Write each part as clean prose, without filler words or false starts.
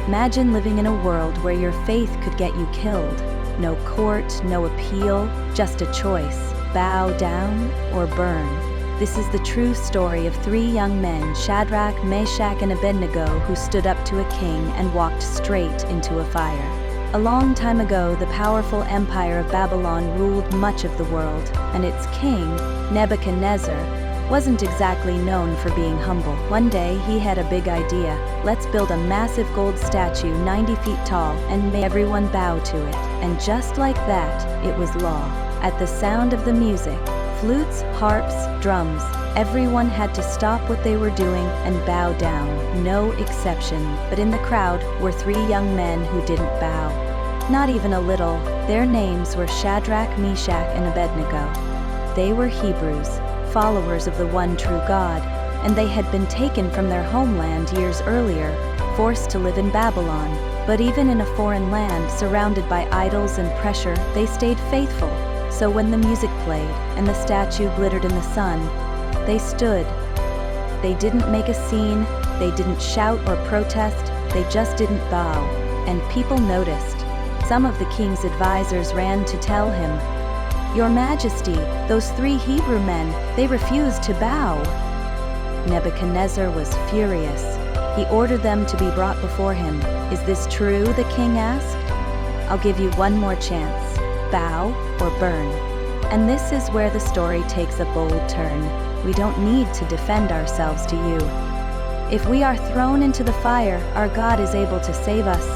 Imagine living in a world where your faith could get you killed. No court, no appeal, just a choice: bow down or burn. This is the true story of three young men, Shadrach, Meshach, and Abednego, who stood up to a king and walked straight into a fire. A long time ago, the powerful empire of Babylon ruled much of the world, and its king, Nebuchadnezzar, wasn't exactly known for being humble. One day, he had a big idea. Let's build a massive gold statue 90 feet tall and make everyone bow to it. And just like that, it was law. At the sound of the music, flutes, harps, drums, everyone had to stop what they were doing and bow down, no exception. But in the crowd were three young men who didn't bow. Not even a little. Their names were Shadrach, Meshach, and Abednego. They were Hebrews, followers of the one true God, and they had been taken from their homeland years earlier, forced to live in Babylon. But even in a foreign land, surrounded by idols and pressure, they stayed faithful. So when the music played and the statue glittered in the sun, they stood. They didn't make a scene, they didn't shout or protest, they just didn't bow. And people noticed. Some of the king's advisors ran to tell him, "Your Majesty, those three Hebrew men, they refused to bow." Nebuchadnezzar was furious. He ordered them to be brought before him. "Is this true?" the king asked. "I'll give you one more chance. Bow or burn." And this is where the story takes a bold turn. We don't need to defend ourselves to you. If we are thrown into the fire, our God is able to save us.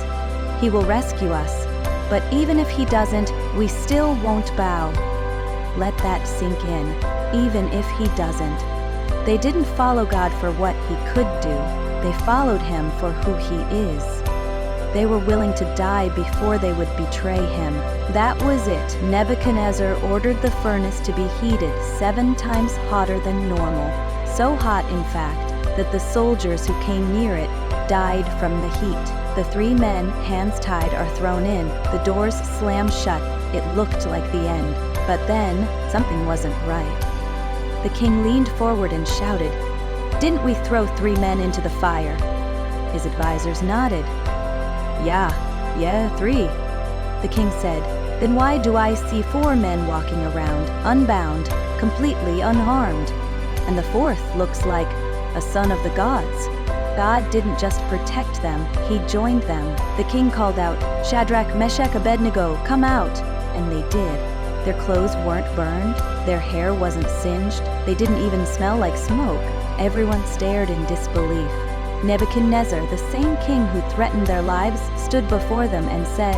He will rescue us. But even if he doesn't, we still won't bow. Let that sink in, even if he doesn't. They didn't follow God for what he could do. They followed him for who he is. They were willing to die before they would betray him. That was it. Nebuchadnezzar ordered the furnace to be heated 7 times hotter than normal. So hot, in fact, that the soldiers who came near it died from the heat. The three men, hands tied, are thrown in. The doors slam shut. It looked like the end. But then, something wasn't right. The king leaned forward and shouted, "Didn't we throw 3 men into the fire?" His advisors nodded. Yeah, 3. The king said, "Then why do I see 4 men walking around, unbound, completely unharmed? And the 4th looks like a son of the gods." God didn't just protect them, he joined them. The king called out, "Shadrach, Meshach, Abednego, come out!" And they did. Their clothes weren't burned, their hair wasn't singed, they didn't even smell like smoke. Everyone stared in disbelief. Nebuchadnezzar, the same king who threatened their lives, stood before them and said,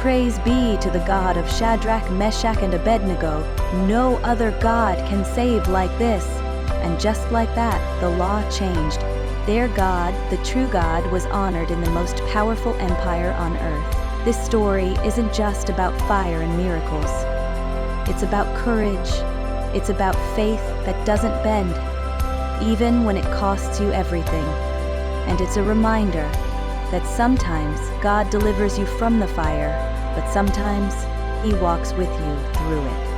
"Praise be to the God of Shadrach, Meshach, and Abednego. No other God can save like this." And just like that, the law changed. Their God, the true God, was honored in the most powerful empire on earth. This story isn't just about fire and miracles. It's about courage. It's about faith that doesn't bend, even when it costs you everything. And it's a reminder that sometimes God delivers you from the fire, but sometimes He walks with you through it.